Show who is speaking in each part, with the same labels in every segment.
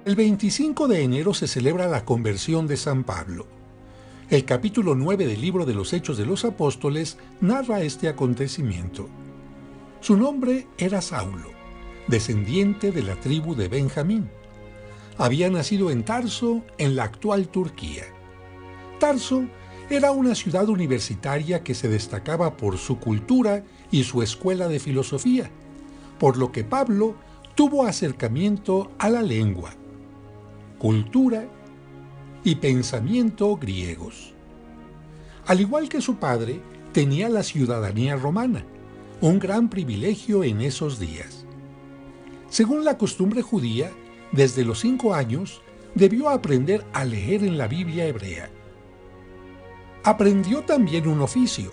Speaker 1: El 25 de enero se celebra la conversión de San Pablo. El capítulo 9 del libro de los Hechos de los Apóstoles narra este acontecimiento. Su nombre era Saulo, descendiente de la tribu de Benjamín. Había nacido en Tarso, en la actual Turquía. Tarso era una ciudad universitaria que se destacaba por su cultura y su escuela de filosofía, por lo que Pablo tuvo acercamiento a la lengua, cultura y pensamiento griegos. Al igual que su padre, tenía la ciudadanía romana, un gran privilegio en esos días. Según la costumbre judía, desde los 5 años debió aprender a leer en la Biblia hebrea. Aprendió también un oficio,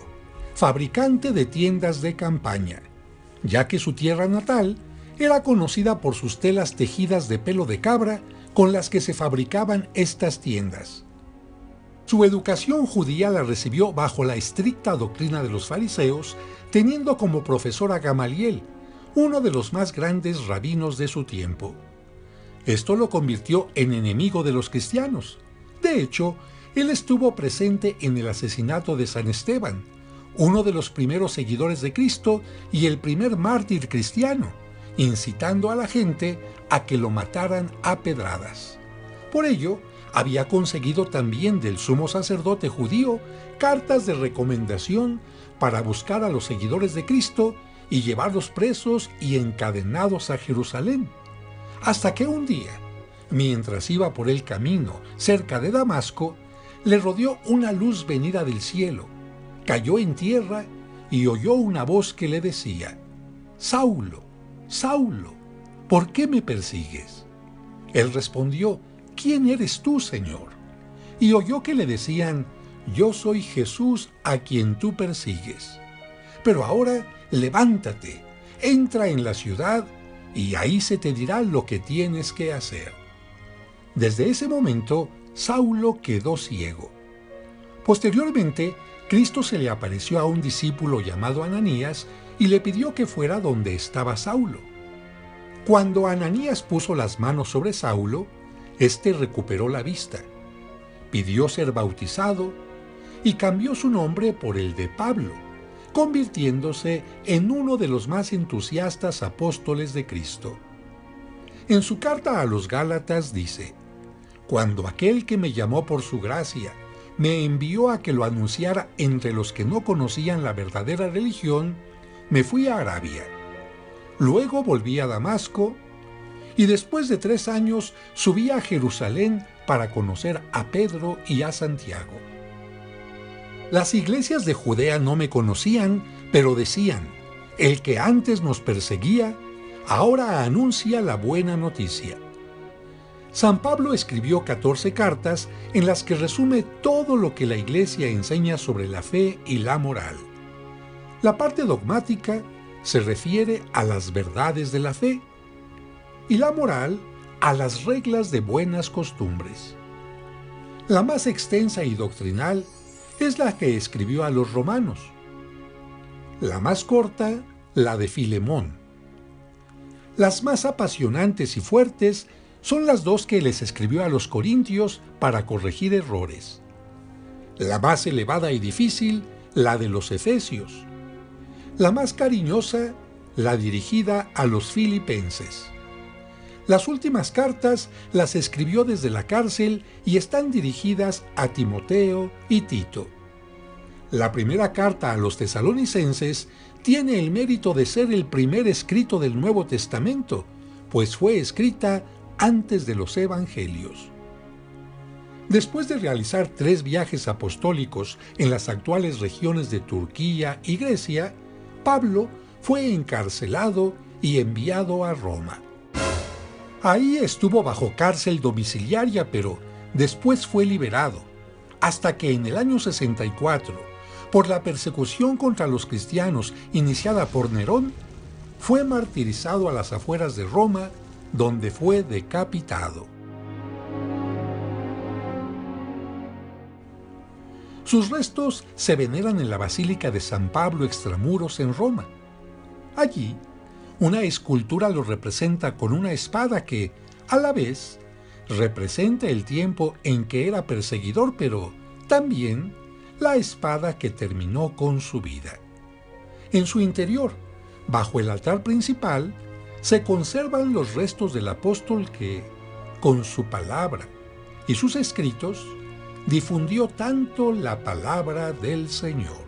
Speaker 1: fabricante de tiendas de campaña, ya que su tierra natal era conocida por sus telas tejidas de pelo de cabra con las que se fabricaban estas tiendas. Su educación judía la recibió bajo la estricta doctrina de los fariseos, teniendo como profesor a Gamaliel, uno de los más grandes rabinos de su tiempo. Esto lo convirtió en enemigo de los cristianos. De hecho, él estuvo presente en el asesinato de San Esteban, uno de los primeros seguidores de Cristo y el primer mártir cristiano, incitando a la gente a que lo mataran a pedradas. Por ello, había conseguido también del sumo sacerdote judío cartas de recomendación para buscar a los seguidores de Cristo y llevarlos presos y encadenados a Jerusalén. Hasta que un día, mientras iba por el camino cerca de Damasco, le rodeó una luz venida del cielo, cayó en tierra y oyó una voz que le decía: «Saulo, Saulo, ¿por qué me persigues?». Él respondió: «¿Quién eres tú, Señor?». Y oyó que le decían: «Yo soy Jesús a quien tú persigues. Pero ahora levántate, entra en la ciudad y ahí se te dirá lo que tienes que hacer». Desde ese momento, Saulo quedó ciego. Posteriormente, Cristo se le apareció a un discípulo llamado Ananías y le pidió que fuera donde estaba Saulo. Cuando Ananías puso las manos sobre Saulo, éste recuperó la vista, pidió ser bautizado y cambió su nombre por el de Pablo, convirtiéndose en uno de los más entusiastas apóstoles de Cristo. En su carta a los Gálatas dice: «Cuando aquel que me llamó por su gracia me envió a que lo anunciara entre los que no conocían la verdadera religión, me fui a Arabia. Luego volví a Damasco y después de 3 años subí a Jerusalén para conocer a Pedro y a Santiago». Las iglesias de Judea no me conocían, pero decían: «El que antes nos perseguía, ahora anuncia la buena noticia». San Pablo escribió 14 cartas en las que resume todo lo que la Iglesia enseña sobre la fe y la moral. La parte dogmática se refiere a las verdades de la fe y la moral a las reglas de buenas costumbres. La más extensa y doctrinal es la que escribió a los romanos. La más corta, la de Filemón. Las más apasionantes y fuertes son las 2 que les escribió a los corintios para corregir errores. La más elevada y difícil, la de los efesios. La más cariñosa, la dirigida a los filipenses. Las últimas cartas las escribió desde la cárcel y están dirigidas a Timoteo y Tito. La primera carta a los tesalonicenses tiene el mérito de ser el primer escrito del Nuevo Testamento, pues fue escrita antes de los evangelios. Después de realizar 3 viajes apostólicos en las actuales regiones de Turquía y Grecia, Pablo fue encarcelado y enviado a Roma. Ahí estuvo bajo cárcel domiciliaria, pero después fue liberado, hasta que en el año 64, por la persecución contra los cristianos iniciada por Nerón, fue martirizado a las afueras de Roma, donde fue decapitado. Sus restos se veneran en la Basílica de San Pablo Extramuros en Roma. Allí, una escultura lo representa con una espada que, a la vez, representa el tiempo en que era perseguidor, pero también la espada que terminó con su vida. En su interior, bajo el altar principal, se conservan los restos del apóstol que, con su palabra y sus escritos, difundió tanto la palabra del Señor.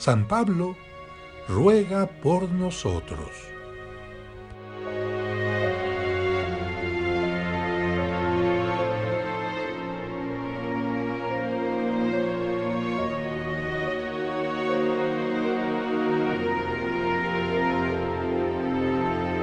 Speaker 1: San Pablo ruega por nosotros.